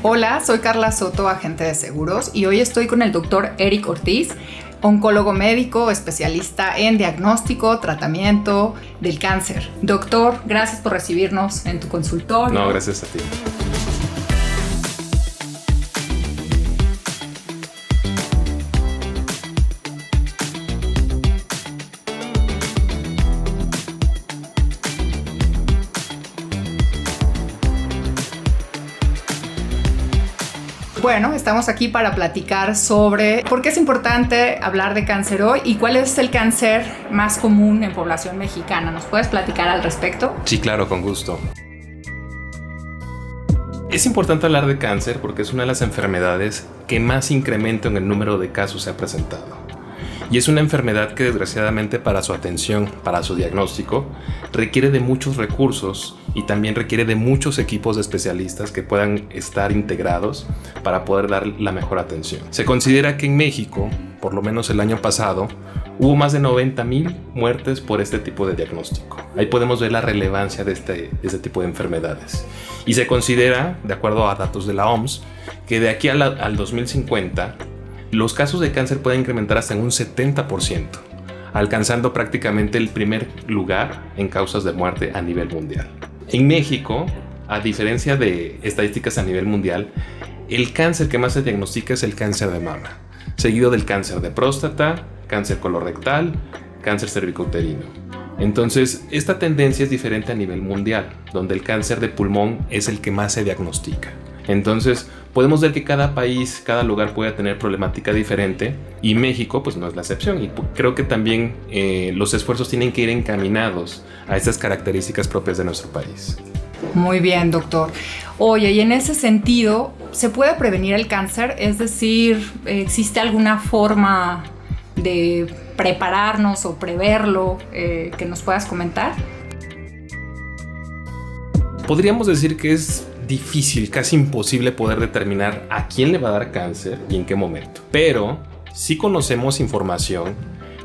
Hola, soy Carla Soto, agente de seguros, y hoy estoy con el doctor Eric Ortiz, oncólogo médico, especialista en diagnóstico, tratamiento del cáncer. Doctor, gracias por recibirnos en tu consultorio. No, gracias a ti. Bueno, estamos aquí para platicar sobre por qué es importante hablar de cáncer hoy y cuál es el cáncer más común en población mexicana. ¿Nos puedes platicar al respecto? Sí, claro, con gusto. Es importante hablar de cáncer porque es una de las enfermedades que más incremento en el número de casos se ha presentado. Y es una enfermedad que desgraciadamente para su atención, para su diagnóstico, requiere de muchos recursos y también requiere de muchos equipos de especialistas que puedan estar integrados para poder dar la mejor atención. Se considera que en México, por lo menos el año pasado, hubo más de 90,000 muertes por este tipo de diagnóstico. Ahí podemos ver la relevancia de este tipo de enfermedades. Y se considera, de acuerdo a datos de la OMS, que de aquí al 2050, los casos de cáncer pueden incrementar hasta en un 70%, alcanzando prácticamente el primer lugar en causas de muerte a nivel mundial. En México, a diferencia de estadísticas a nivel mundial, el cáncer que más se diagnostica es el cáncer de mama, seguido del cáncer de próstata, cáncer colorectal, cáncer cervicouterino. Entonces, esta tendencia es diferente a nivel mundial, donde el cáncer de pulmón es el que más se diagnostica. Entonces, podemos ver que cada país, cada lugar puede tener problemática diferente y México pues no es la excepción, y creo que también los esfuerzos tienen que ir encaminados a estas características propias de nuestro país. Muy bien, doctor. Oye, y en ese sentido, ¿se puede prevenir el cáncer? Es decir, ¿existe alguna forma de prepararnos o preverlo que nos puedas comentar? Podríamos decir que es difícil, casi imposible poder determinar a quién le va a dar cáncer y en qué momento. Pero sí conocemos información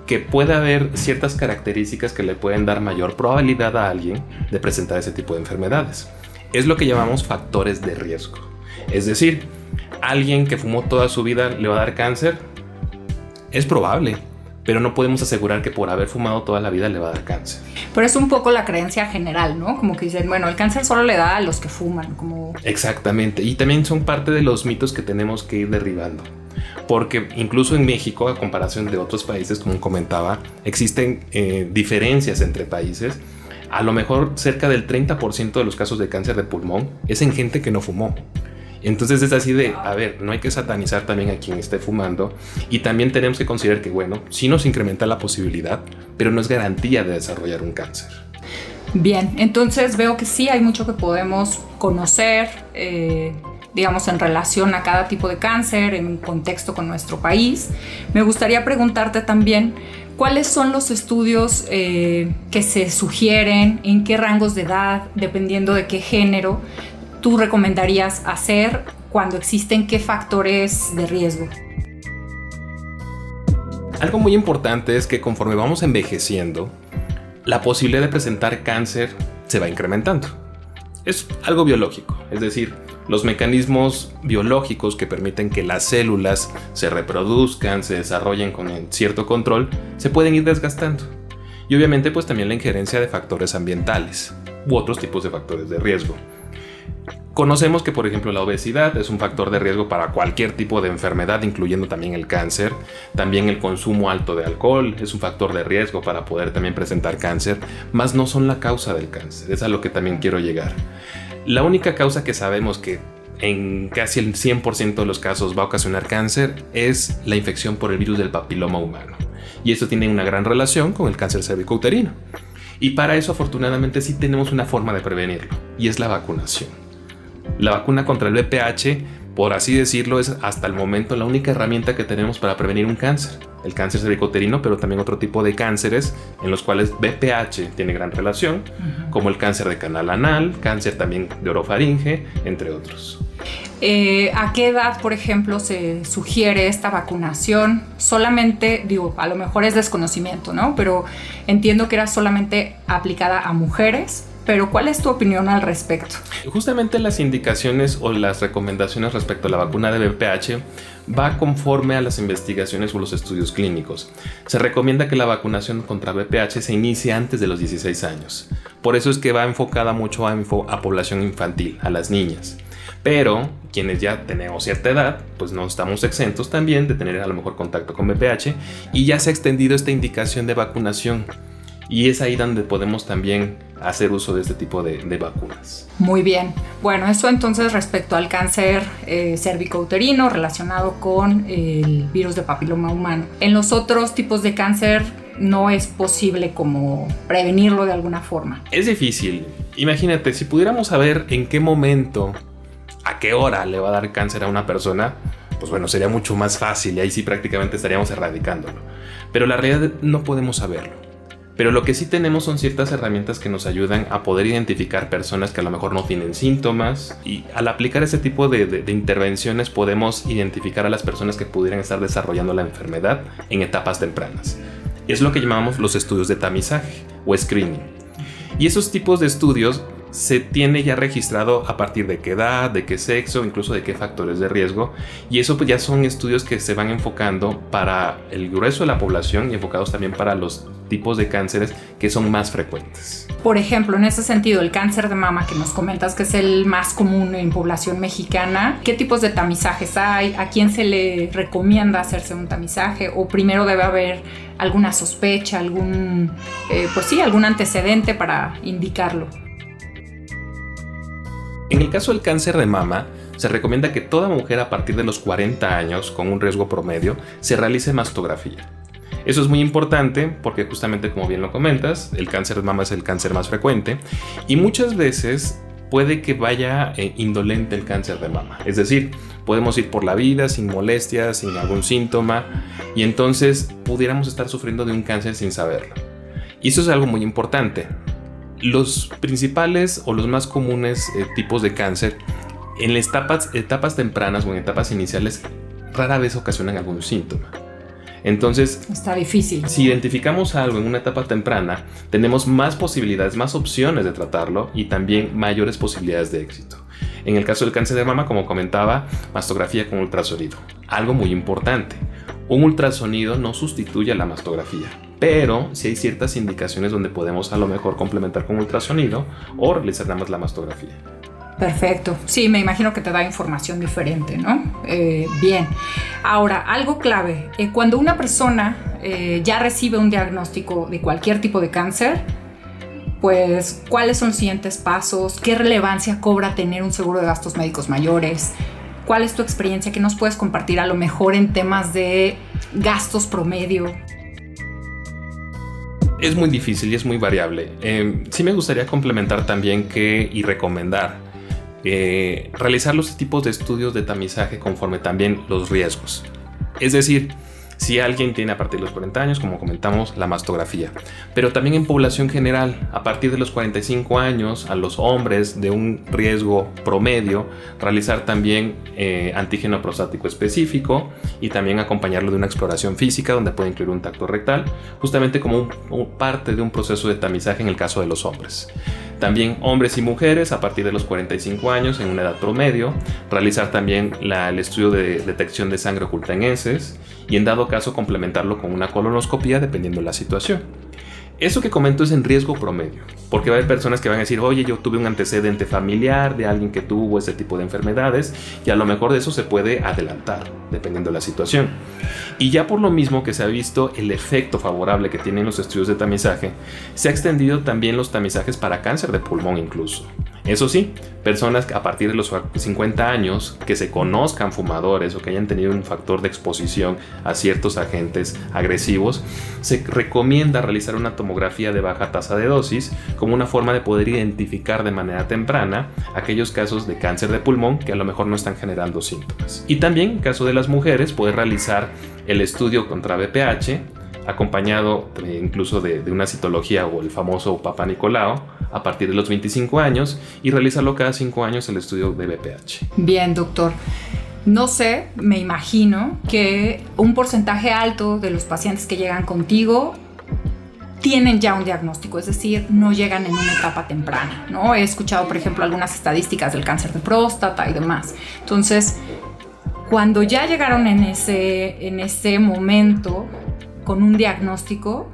que puede haber ciertas características que le pueden dar mayor probabilidad a alguien de presentar ese tipo de enfermedades. Es lo que llamamos factores de riesgo. Es decir, alguien que fumó toda su vida le va a dar cáncer. Es probable, pero no podemos asegurar que por haber fumado toda la vida le va a dar cáncer. Pero es un poco la creencia general, ¿no? Como que dicen, bueno, el cáncer solo le da a los que fuman. Exactamente, y también son parte de los mitos que tenemos que ir derribando. Porque incluso en México, a comparación de otros países, como comentaba, existen diferencias entre países. A lo mejor cerca del 30% de los casos de cáncer de pulmón es en gente que no fumó. Entonces es así de, a ver, no hay que satanizar también a quien esté fumando, y también tenemos que considerar que, bueno, sí nos incrementa la posibilidad, pero no es garantía de desarrollar un cáncer. Bien, entonces veo que sí hay mucho que podemos conocer, digamos, en relación a cada tipo de cáncer, en un contexto con nuestro país. Me gustaría preguntarte también, ¿cuáles son los estudios que se sugieren, en qué rangos de edad, dependiendo de qué género, tú recomendarías hacer cuando existen qué factores de riesgo? Algo muy importante es que conforme vamos envejeciendo, la posibilidad de presentar cáncer se va incrementando. Es algo biológico, es decir, los mecanismos biológicos que permiten que las células se reproduzcan, se desarrollen con cierto control, se pueden ir desgastando. Y obviamente pues también la injerencia de factores ambientales u otros tipos de factores de riesgo. Conocemos que, por ejemplo, la obesidad es un factor de riesgo para cualquier tipo de enfermedad, incluyendo también el cáncer. También el consumo alto de alcohol es un factor de riesgo para poder también presentar cáncer, mas no son la causa del cáncer, es a lo que también quiero llegar. La única causa que sabemos que en casi el 100% de los casos va a ocasionar cáncer es la infección por el virus del papiloma humano. Y esto tiene una gran relación con el cáncer cervicouterino. Y para eso, afortunadamente, sí tenemos una forma de prevenirlo, y es la vacunación. La vacuna contra el VPH, por así decirlo, es hasta el momento la única herramienta que tenemos para prevenir un cáncer. El cáncer cervicouterino, pero también otro tipo de cánceres en los cuales VPH tiene gran relación, como el cáncer de canal anal, cáncer también de orofaringe, entre otros. ¿A qué edad, por ejemplo, se sugiere esta vacunación? Solamente, digo, a lo mejor es desconocimiento, ¿no? Pero entiendo que era solamente aplicada a mujeres pero ¿cuál es tu opinión al respecto? Justamente las indicaciones o las recomendaciones respecto a la vacuna de VPH va conforme a las investigaciones o los estudios clínicos. Se recomienda que la vacunación contra VPH se inicie antes de los 16 años. Por eso es que va enfocada mucho a población infantil, a las niñas. Pero quienes ya tenemos cierta edad, pues no estamos exentos también de tener a lo mejor contacto con VPH y ya se ha extendido esta indicación de vacunación. Y es ahí donde podemos también hacer uso de este tipo de vacunas. Muy bien. Bueno, eso entonces respecto al cáncer cérvico-uterino relacionado con el virus de papiloma humano. En los otros tipos de cáncer no es posible como prevenirlo de alguna forma. Es difícil. Imagínate, si pudiéramos saber en qué momento, a qué hora le va a dar cáncer a una persona, pues bueno, sería mucho más fácil y ahí sí prácticamente estaríamos erradicándolo. Pero la realidad no podemos saberlo. Pero lo que sí tenemos son ciertas herramientas que nos ayudan a poder identificar personas que a lo mejor no tienen síntomas, y al aplicar ese tipo de intervenciones podemos identificar a las personas que pudieran estar desarrollando la enfermedad en etapas tempranas. Es lo que llamamos los estudios de tamizaje o screening. Y esos tipos de estudios se tiene ya registrado a partir de qué edad, de qué sexo, incluso de qué factores de riesgo, y eso pues ya son estudios que se van enfocando para el grueso de la población y enfocados también para los tipos de cánceres que son más frecuentes. Por ejemplo, en ese sentido, el cáncer de mama que nos comentas que es el más común en población mexicana, ¿qué tipos de tamizajes hay? ¿A quién se le recomienda hacerse un tamizaje? ¿O primero debe haber alguna sospecha, algún antecedente para indicarlo? En el caso del cáncer de mama, se recomienda que toda mujer a partir de los 40 años con un riesgo promedio se realice mastografía. Eso es muy importante porque justamente como bien lo comentas, el cáncer de mama es el cáncer más frecuente y muchas veces puede que vaya indolente el cáncer de mama. Es decir, podemos ir por la vida sin molestias, sin algún síntoma y entonces pudiéramos estar sufriendo de un cáncer sin saberlo. Y eso es algo muy importante. Los principales o los más comunes tipos de cáncer en las etapas tempranas o en etapas iniciales rara vez ocasionan algún síntoma. Entonces, está difícil. Si identificamos algo en una etapa temprana, tenemos más posibilidades, más opciones de tratarlo y también mayores posibilidades de éxito. En el caso del cáncer de mama, como comentaba, mastografía con ultrasonido. Algo muy importante, un ultrasonido no sustituye a la mastografía, pero sí hay ciertas indicaciones donde podemos a lo mejor complementar con ultrasonido o realizar nada más la mastografía. Perfecto. Sí, me imagino que te da información diferente, ¿no? Bien. Ahora, algo clave. Cuando una persona ya recibe un diagnóstico de cualquier tipo de cáncer, pues, ¿cuáles son los siguientes pasos? ¿Qué relevancia cobra tener un seguro de gastos médicos mayores? ¿Cuál es tu experiencia? ¿Qué nos puedes compartir a lo mejor en temas de gastos promedio? Es muy difícil y es muy variable. Sí me gustaría complementar también y recomendar realizar los tipos de estudios de tamizaje conforme también los riesgos. Es decir, si alguien tiene a partir de los 40 años, como comentamos, la mastografía. Pero también en población general, a partir de los 45 años, a los hombres de un riesgo promedio, realizar también antígeno prostático específico y también acompañarlo de una exploración física donde puede incluir un tacto rectal, justamente como parte de un proceso de tamizaje en el caso de los hombres. También hombres y mujeres a partir de los 45 años en una edad promedio, realizar también el estudio de detección de sangre oculta en heces y en dado caso complementarlo con una colonoscopía dependiendo de la situación. Eso que comento es en riesgo promedio, porque va a haber personas que van a decir, oye, yo tuve un antecedente familiar de alguien que tuvo ese tipo de enfermedades y a lo mejor de eso se puede adelantar, dependiendo de la situación. Y ya por lo mismo que se ha visto el efecto favorable que tienen los estudios de tamizaje, se ha extendido también los tamizajes para cáncer de pulmón incluso. Eso sí, personas a partir de los 50 años que se conozcan fumadores o que hayan tenido un factor de exposición a ciertos agentes agresivos, se recomienda realizar una tomografía de baja tasa de dosis como una forma de poder identificar de manera temprana aquellos casos de cáncer de pulmón que a lo mejor no están generando síntomas. Y también en caso de las mujeres poder realizar el estudio contra VPH acompañado incluso de una citología o el famoso Papa Nicolau a partir de los 25 años y realizarlo cada 5 años el estudio de VPH. Bien, doctor. No sé, me imagino que un porcentaje alto de los pacientes que llegan contigo tienen ya un diagnóstico, es decir, no llegan en una etapa temprana, ¿no? He escuchado, por ejemplo, algunas estadísticas del cáncer de próstata y demás. Entonces, cuando ya llegaron en ese momento con un diagnóstico,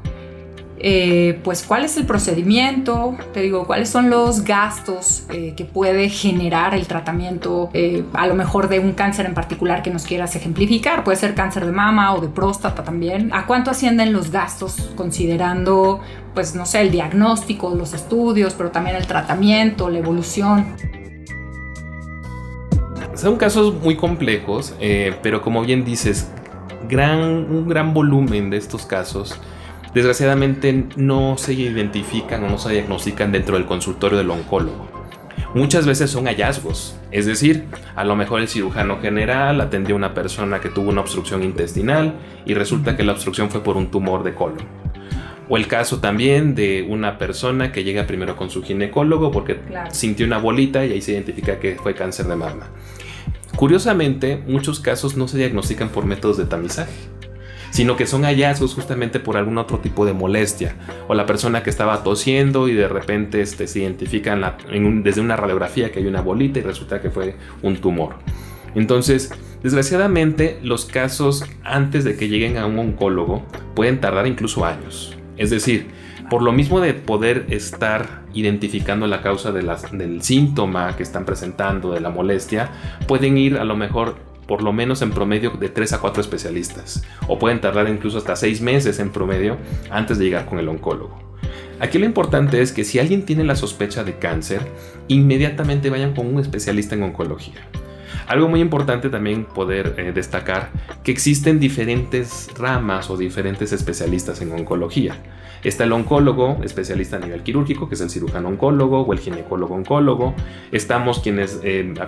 pues cuál es el procedimiento, te digo, cuáles son los gastos que puede generar el tratamiento, a lo mejor de un cáncer en particular que nos quieras ejemplificar, puede ser cáncer de mama o de próstata también. ¿A cuánto ascienden los gastos considerando, pues no sé, el diagnóstico, los estudios, pero también el tratamiento, la evolución? Son casos muy complejos, pero como bien dices, un gran volumen de estos casos desgraciadamente no se identifican o no se diagnostican dentro del consultorio del oncólogo. Muchas veces son hallazgos, es decir, a lo mejor el cirujano general atendió a una persona que tuvo una obstrucción intestinal y resulta que la obstrucción fue por un tumor de colon. O el caso también de una persona que llega primero con su ginecólogo porque sintió una bolita y ahí se identifica que fue cáncer de mama. Curiosamente, muchos casos no se diagnostican por métodos de tamizaje, sino que son hallazgos justamente por algún otro tipo de molestia, o la persona que estaba tosiendo y de repente se identifica desde una radiografía que hay una bolita y resulta que fue un tumor. Entonces, desgraciadamente, los casos antes de que lleguen a un oncólogo pueden tardar incluso años. Es decir, por lo mismo de poder estar identificando la causa del síntoma que están presentando, de la molestia, pueden ir a lo mejor por lo menos en promedio de 3 a 4 especialistas, o pueden tardar incluso hasta 6 meses en promedio antes de llegar con el oncólogo. Aquí lo importante es que si alguien tiene la sospecha de cáncer, inmediatamente vayan con un especialista en oncología. Algo muy importante también poder destacar que existen diferentes ramas o diferentes especialistas en oncología. Está el oncólogo, especialista a nivel quirúrgico, que es el cirujano oncólogo o el ginecólogo oncólogo. Estamos quienes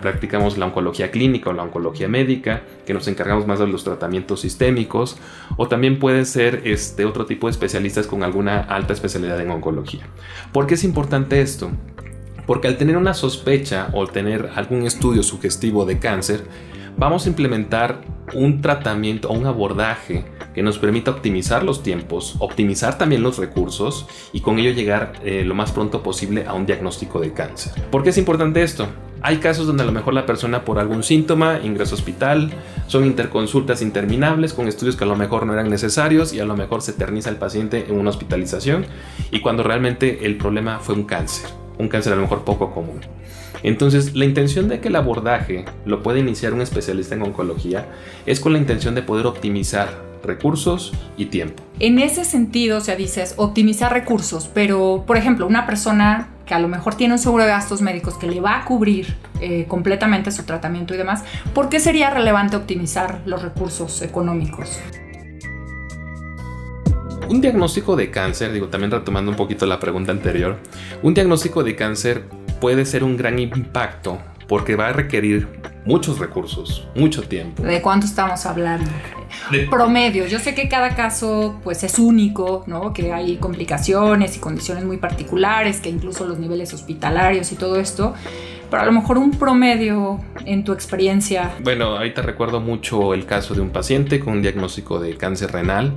practicamos la oncología clínica o la oncología médica, que nos encargamos más de los tratamientos sistémicos. O también puede ser otro tipo de especialistas con alguna alta especialidad en oncología. ¿Por qué es importante esto? Porque al tener una sospecha o tener algún estudio sugestivo de cáncer, vamos a implementar un tratamiento o un abordaje que nos permita optimizar los tiempos, optimizar también los recursos y con ello llegar lo más pronto posible a un diagnóstico de cáncer. ¿Por qué es importante esto? Hay casos donde a lo mejor la persona por algún síntoma ingresa a hospital, son interconsultas interminables con estudios que a lo mejor no eran necesarios y a lo mejor se eterniza el paciente en una hospitalización y cuando realmente el problema fue un cáncer a lo mejor poco común. Entonces, la intención de que el abordaje lo pueda iniciar un especialista en oncología es con la intención de poder optimizar recursos y tiempo. En ese sentido, o sea, dices optimizar recursos, pero, por ejemplo, una persona que a lo mejor tiene un seguro de gastos médicos que le va a cubrir completamente su tratamiento y demás, ¿por qué sería relevante optimizar los recursos económicos? Un diagnóstico de cáncer, también retomando un poquito la pregunta anterior, un diagnóstico de cáncer puede ser un gran impacto porque va a requerir muchos recursos, mucho tiempo. ¿De cuánto estamos hablando? Promedio. Yo sé que cada caso pues es único, ¿no? Que hay complicaciones y condiciones muy particulares, que incluso los niveles hospitalarios y todo esto, pero a lo mejor un promedio en tu experiencia. Bueno, ahorita recuerdo mucho el caso de un paciente con un diagnóstico de cáncer renal.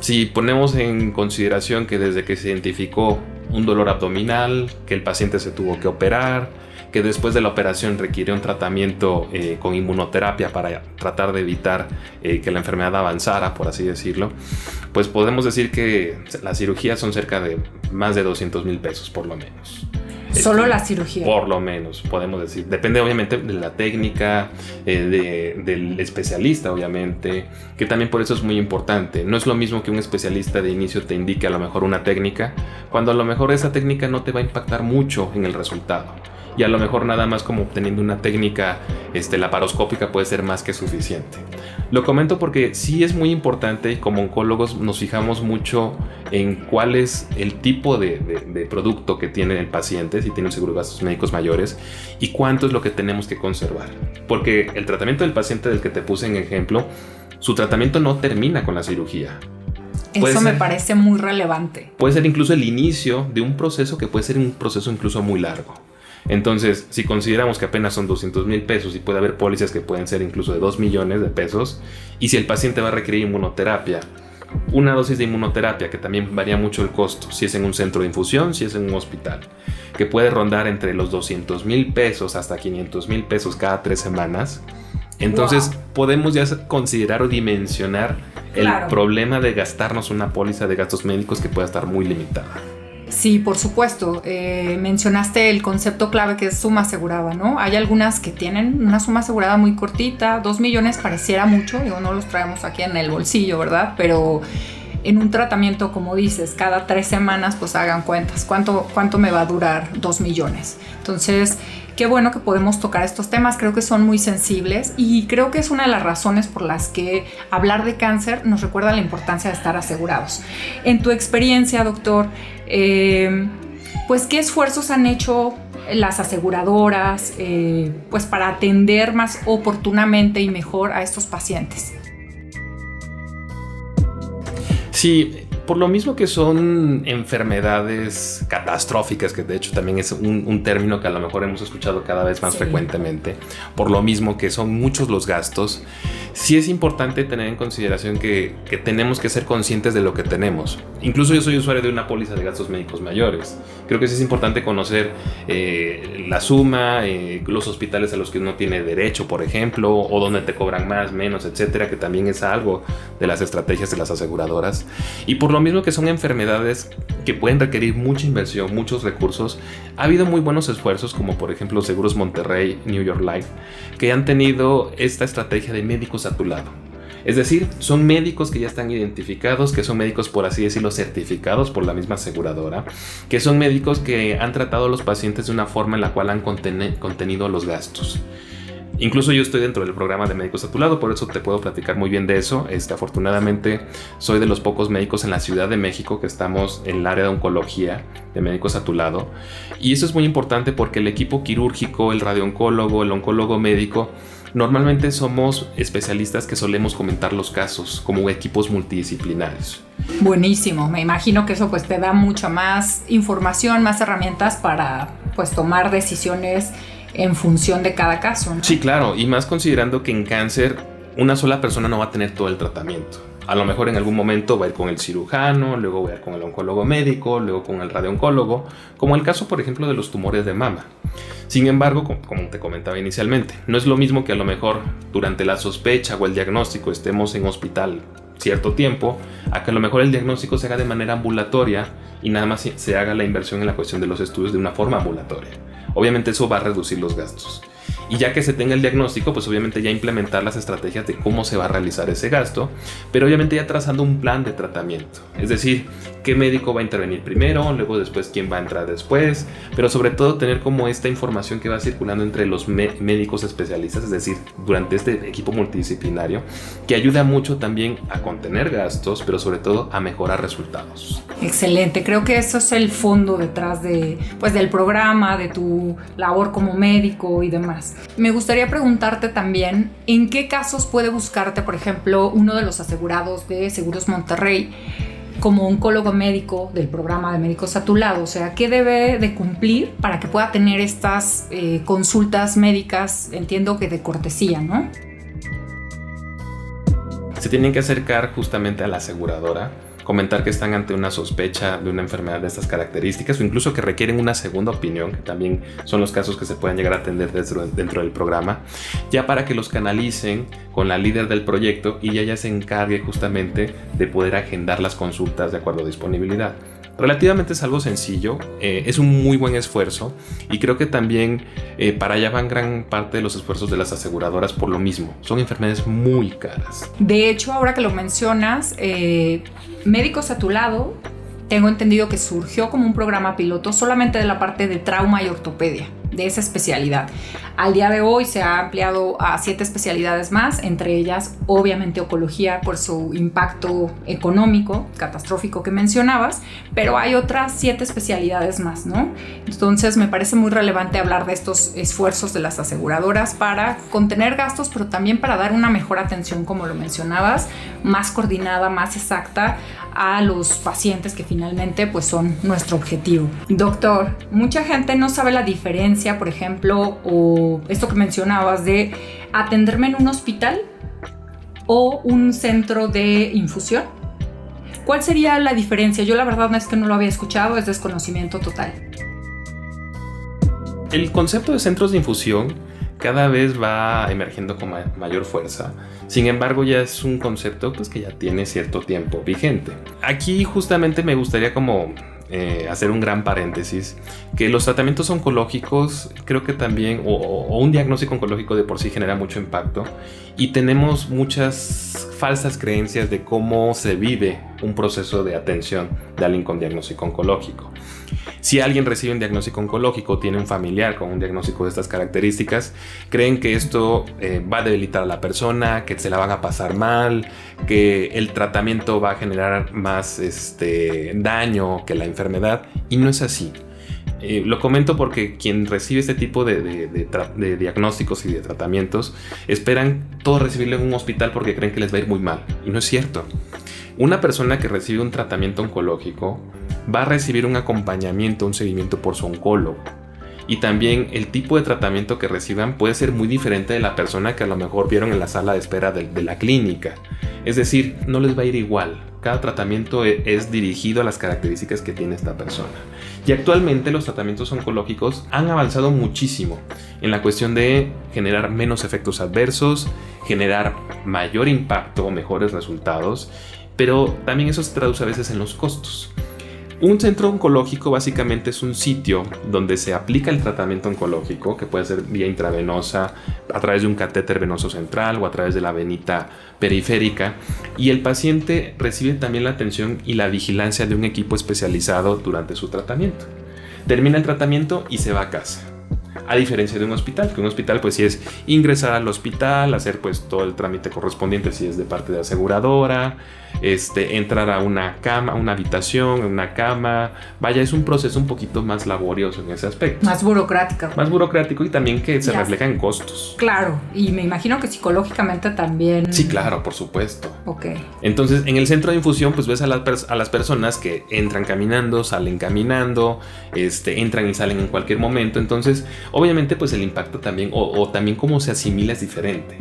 Si ponemos en consideración que desde que se identificó un dolor abdominal, que el paciente se tuvo que operar, que después de la operación requiere un tratamiento con inmunoterapia para tratar de evitar que la enfermedad avanzara, por así decirlo, pues podemos decir que las cirugías son cerca de más de 200,000 pesos por lo menos. ¿Solo la cirugía? Por lo menos, podemos decir. Depende obviamente de la técnica, del especialista obviamente, que también por eso es muy importante. No es lo mismo que un especialista de inicio te indique a lo mejor una técnica, cuando a lo mejor esa técnica no te va a impactar mucho en el resultado. Y a lo mejor nada más como obteniendo una técnica laparoscópica puede ser más que suficiente. Lo comento porque sí es muy importante y como oncólogos nos fijamos mucho en cuál es el tipo de producto que tiene el paciente, si tiene un seguro de gastos médicos mayores y cuánto es lo que tenemos que conservar. Porque el tratamiento del paciente del que te puse en ejemplo, su tratamiento no termina con la cirugía. Eso me parece muy relevante. Puede ser incluso el inicio de un proceso que puede ser un proceso incluso muy largo. Entonces, si consideramos que apenas son 200,000 pesos y puede haber pólizas que pueden ser incluso de 2 millones de pesos, y si el paciente va a requerir inmunoterapia, una dosis de inmunoterapia, que también varía mucho el costo, si es en un centro de infusión, si es en un hospital, que puede rondar entre los 200,000 pesos hasta 500,000 pesos cada 3 semanas. Entonces podemos ya considerar o dimensionar el problema de gastarnos una póliza de gastos médicos que pueda estar muy limitada. Sí, por supuesto. Mencionaste el concepto clave que es suma asegurada, ¿no? Hay algunas que tienen una suma asegurada muy cortita, 2 millones pareciera mucho, digo, no los traemos aquí en el bolsillo, ¿verdad? Pero en un tratamiento, como dices, cada 3 semanas, pues hagan cuentas. ¿Cuánto me va a durar 2 millones? Entonces, qué bueno que podemos tocar estos temas, creo que son muy sensibles y creo que es una de las razones por las que hablar de cáncer nos recuerda la importancia de estar asegurados. En tu experiencia, doctor, pues ¿qué esfuerzos han hecho las aseguradoras pues para atender más oportunamente y mejor a estos pacientes? Sí, por lo mismo que son enfermedades catastróficas, que de hecho también es un término que a lo mejor hemos escuchado cada vez más frecuentemente, por lo mismo que son muchos los gastos, sí es importante tener en consideración que tenemos que ser conscientes de lo que tenemos. Incluso yo soy usuario de una póliza de gastos médicos mayores. Creo que sí es importante conocer la suma, los hospitales a los que uno tiene derecho, por ejemplo, o donde te cobran más, menos, etcétera, que también es algo de las estrategias de las aseguradoras. Y por lo mismo que son enfermedades que pueden requerir mucha inversión, muchos recursos, ha habido muy buenos esfuerzos, como por ejemplo Seguros Monterrey, New York Life, que han tenido esta estrategia de médicos a tu lado. Es decir, son médicos que ya están identificados, que son médicos, por así decirlo, certificados por la misma aseguradora, que son médicos que han tratado a los pacientes de una forma en la cual han contenido los gastos. Incluso yo estoy dentro del programa de Médicos a tu Lado, por eso te puedo platicar muy bien de eso. Afortunadamente soy de los pocos médicos en la Ciudad de México que estamos en el área de oncología de Médicos a tu Lado. Y eso es muy importante porque el equipo quirúrgico, el radiooncólogo, el oncólogo médico, normalmente somos especialistas que solemos comentar los casos como equipos multidisciplinarios. Buenísimo, me imagino que eso pues te da mucha más información, más herramientas para pues tomar decisiones en función de cada caso, ¿no? Sí, claro, y más considerando que en cáncer una sola persona no va a tener todo el tratamiento. A lo mejor en algún momento va a ir con el cirujano, luego va a ir con el oncólogo médico, luego con el radiooncólogo, como el caso, por ejemplo, de los tumores de mama. Sin embargo, como te comentaba inicialmente, no es lo mismo que a lo mejor durante la sospecha o el diagnóstico estemos en hospital cierto tiempo, a que a lo mejor el diagnóstico se haga de manera ambulatoria y nada más se haga la inversión en la cuestión de los estudios de una forma ambulatoria. Obviamente eso va a reducir los gastos. Y ya que se tenga el diagnóstico, pues obviamente ya implementar las estrategias de cómo se va a realizar ese gasto, pero obviamente ya trazando un plan de tratamiento. Es decir, qué médico va a intervenir primero, luego después quién va a entrar después, pero sobre todo tener como esta información que va circulando entre los médicos especialistas, es decir, durante este equipo multidisciplinario, que ayuda mucho también a contener gastos, pero sobre todo a mejorar resultados. Excelente, creo que eso es el fondo detrás de, pues, del programa, de tu labor como médico y demás. Me gustaría preguntarte también, ¿en qué casos puede buscarte, por ejemplo, uno de los asegurados de Seguros Monterrey como oncólogo médico del programa de Médicos a tu Lado? O sea, ¿qué debe de cumplir para que pueda tener estas consultas médicas, entiendo que de cortesía, ¿no? Se tienen que acercar justamente a la aseguradora, comentar que están ante una sospecha de una enfermedad de estas características o incluso que requieren una segunda opinión, que también son los casos que se pueden llegar a atender dentro del programa, ya para que los canalicen con la líder del proyecto y ella se encargue justamente de poder agendar las consultas de acuerdo a disponibilidad. Relativamente es algo sencillo, es un muy buen esfuerzo y creo que también para allá van gran parte de los esfuerzos de las aseguradoras por lo mismo. Son enfermedades muy caras. De hecho, ahora que lo mencionas, Médicos a tu Lado, tengo entendido que surgió como un programa piloto solamente de la parte de trauma y ortopedia, de esa especialidad. Al día de hoy se ha ampliado a 7 especialidades más, entre ellas obviamente oncología por su impacto económico catastrófico que mencionabas, pero hay otras 7 especialidades más, ¿no? Entonces me parece muy relevante hablar de estos esfuerzos de las aseguradoras para contener gastos, pero también para dar una mejor atención, como lo mencionabas, más coordinada, más exacta a los pacientes que finalmente pues son nuestro objetivo. Doctor, mucha gente no sabe la diferencia, por ejemplo, o esto que mencionabas de atenderme en un hospital o un centro de infusión. ¿Cuál sería la diferencia? Yo la verdad es que no lo había escuchado, es desconocimiento total. El concepto de centros de infusión cada vez va emergiendo con mayor fuerza. Sin embargo, ya es un concepto pues, que ya tiene cierto tiempo vigente. Aquí justamente me gustaría como hacer un gran paréntesis, que los tratamientos oncológicos creo que también, o un diagnóstico oncológico de por sí genera mucho impacto, y tenemos muchas falsas creencias de cómo se vive un proceso de atención de alguien con diagnóstico oncológico. Si alguien recibe un diagnóstico oncológico, tiene un familiar con un diagnóstico de estas características, creen que esto va a debilitar a la persona, que se la van a pasar mal, que el tratamiento va a generar más daño que la enfermedad, y no es así. Lo comento porque quien recibe este tipo de diagnósticos y de tratamientos esperan todo recibirlo en un hospital porque creen que les va a ir muy mal, y no es cierto. Una persona que recibe un tratamiento oncológico va a recibir un acompañamiento, un seguimiento por su oncólogo. Y también el tipo de tratamiento que reciban puede ser muy diferente de la persona que a lo mejor vieron en la sala de espera de la clínica. Es decir, no les va a ir igual. Cada tratamiento es dirigido a las características que tiene esta persona. Y actualmente los tratamientos oncológicos han avanzado muchísimo en la cuestión de generar menos efectos adversos, generar mayor impacto o mejores resultados, pero también eso se traduce a veces en los costos. Un centro oncológico básicamente es un sitio donde se aplica el tratamiento oncológico, que puede ser vía intravenosa, a través de un catéter venoso central o a través de la venita periférica, y el paciente recibe también la atención y la vigilancia de un equipo especializado durante su tratamiento. Termina el tratamiento y se va a casa. A diferencia de un hospital, que un hospital pues sí es ingresar al hospital, hacer pues todo el trámite correspondiente si es de parte de aseguradora, entrar a una cama, una habitación, una cama. Vaya, es un proceso un poquito más laborioso en ese aspecto. Más burocrático. Más burocrático y también que se refleja en costos. Claro, y me imagino que psicológicamente también. Sí, claro, por supuesto. Ok. Entonces, en el centro de infusión, pues ves a las personas que entran caminando, salen caminando, entran y salen en cualquier momento. Entonces, obviamente, pues el impacto también, o también cómo se asimila es diferente.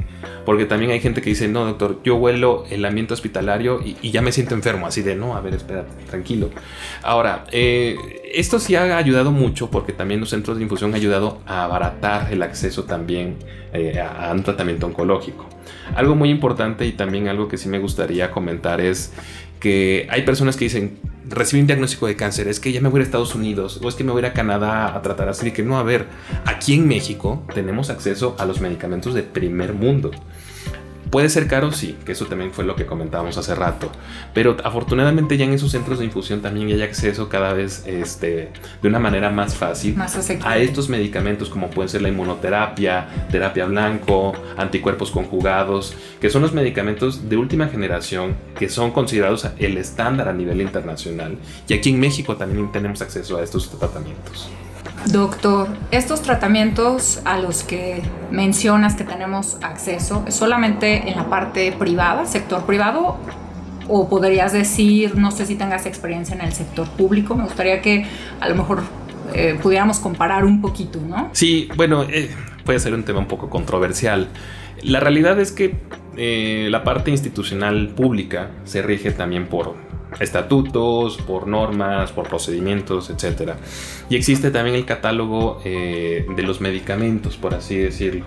Porque también hay gente que dice, no, doctor, yo huelo el ambiente hospitalario y ya me siento enfermo. Así de, no, a ver, espérate, tranquilo. Ahora, esto sí ha ayudado mucho porque también los centros de infusión han ayudado a abaratar el acceso también a un tratamiento oncológico. Algo muy importante y también algo que sí me gustaría comentar es que hay personas que dicen, recibí un diagnóstico de cáncer, es que ya me voy a Estados Unidos o es que me voy a Canadá a tratar así. Que no, a ver, aquí en México tenemos acceso a los medicamentos de primer mundo. Puede ser caro, sí, que eso también fue lo que comentábamos hace rato, pero afortunadamente ya en esos centros de infusión también hay acceso cada vez de una manera más fácil a estos medicamentos, como pueden ser la inmunoterapia, terapia blanco, anticuerpos conjugados, que son los medicamentos de última generación que son considerados el estándar a nivel internacional, y aquí en México también tenemos acceso a estos tratamientos. Doctor, estos tratamientos a los que mencionas que tenemos acceso, ¿es solamente en la parte privada, sector privado? ¿O podrías decir, no sé si tengas experiencia en el sector público? Me gustaría que a lo mejor pudiéramos comparar un poquito, ¿no? Sí, bueno, puede ser un tema un poco controversial. La realidad es que la parte institucional pública se rige también por estatutos, por normas, por procedimientos, etc. Y existe también el catálogo de los medicamentos, por así decirlo.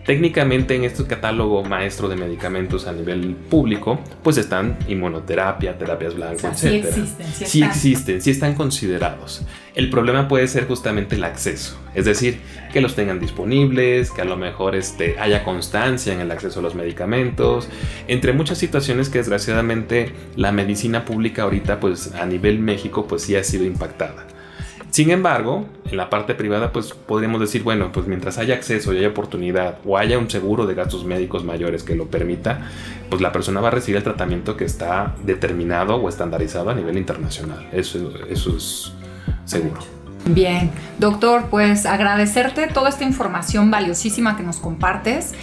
Técnicamente en este catálogo maestro de medicamentos a nivel público, pues están inmunoterapia, terapias blancas, etc. Sí existen, sí están considerados. El problema puede ser justamente el acceso, es decir, que los tengan disponibles, que a lo mejor haya constancia en el acceso a los medicamentos, entre muchas situaciones que desgraciadamente la medicina pública ahorita, pues a nivel México, pues sí ha sido impactada. Sin embargo, en la parte privada, pues podríamos decir, bueno, pues mientras haya acceso y haya oportunidad o haya un seguro de gastos médicos mayores que lo permita, pues la persona va a recibir el tratamiento que está determinado o estandarizado a nivel internacional. Eso es seguro. Bien, doctor, pues agradecerte toda esta información valiosísima que nos compartes.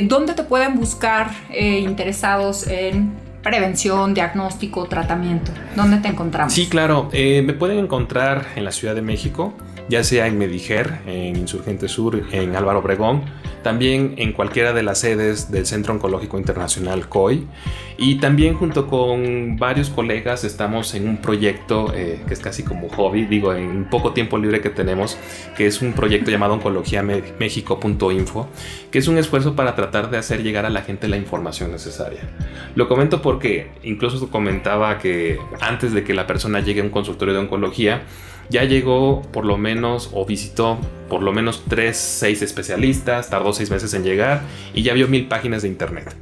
¿Dónde te pueden buscar interesados en prevención, diagnóstico, tratamiento? ¿Dónde te encontramos? Sí, claro. Me pueden encontrar en la Ciudad de México, ya sea en Mediger, en Insurgente Sur, en Álvaro Obregón, también en cualquiera de las sedes del Centro Oncológico Internacional COI, y también junto con varios colegas estamos en un proyecto que es casi como hobby, digo, en poco tiempo libre que tenemos, que es un proyecto llamado oncologiamexico.info, que es un esfuerzo para tratar de hacer llegar a la gente la información necesaria. Lo comento porque incluso comentaba que antes de que la persona llegue a un consultorio de oncología, ya llegó por lo menos o visitó por lo menos 6 especialistas, tardó 6 meses en llegar y ya vio 1000 páginas de internet.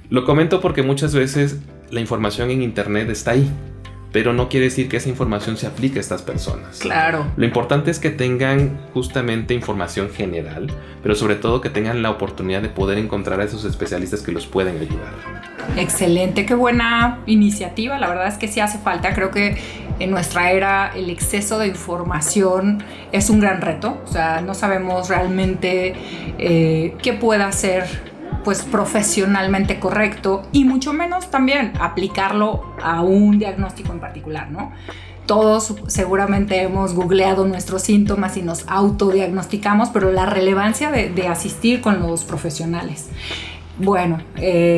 Lo comento porque muchas veces la información en internet está ahí, pero no quiere decir que esa información se aplique a estas personas. Claro. Lo importante es que tengan justamente información general, pero sobre todo que tengan la oportunidad de poder encontrar a esos especialistas que los pueden ayudar. Excelente, qué buena iniciativa. La verdad es que sí hace falta. Creo que en nuestra era el exceso de información es un gran reto. O sea, no sabemos realmente qué pueda ser pues profesionalmente correcto y mucho menos también aplicarlo a un diagnóstico en particular, ¿no? Todos seguramente hemos googleado nuestros síntomas y nos autodiagnosticamos, pero la relevancia de asistir con los profesionales. Bueno,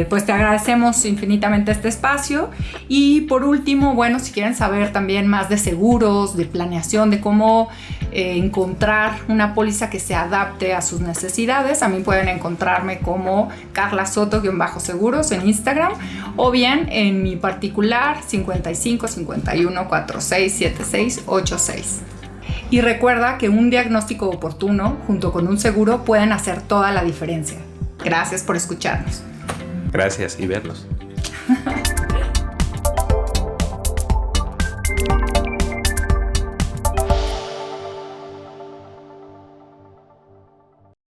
pues te agradecemos infinitamente este espacio y por último, bueno, si quieren saber también más de seguros, de planeación, de cómo encontrar una póliza que se adapte a sus necesidades, a mí pueden encontrarme como Carla Soto-seguros en Instagram o bien en mi particular 55 51 46 76 86. Y recuerda que un diagnóstico oportuno junto con un seguro pueden hacer toda la diferencia. Gracias por escucharnos. Gracias y vernos.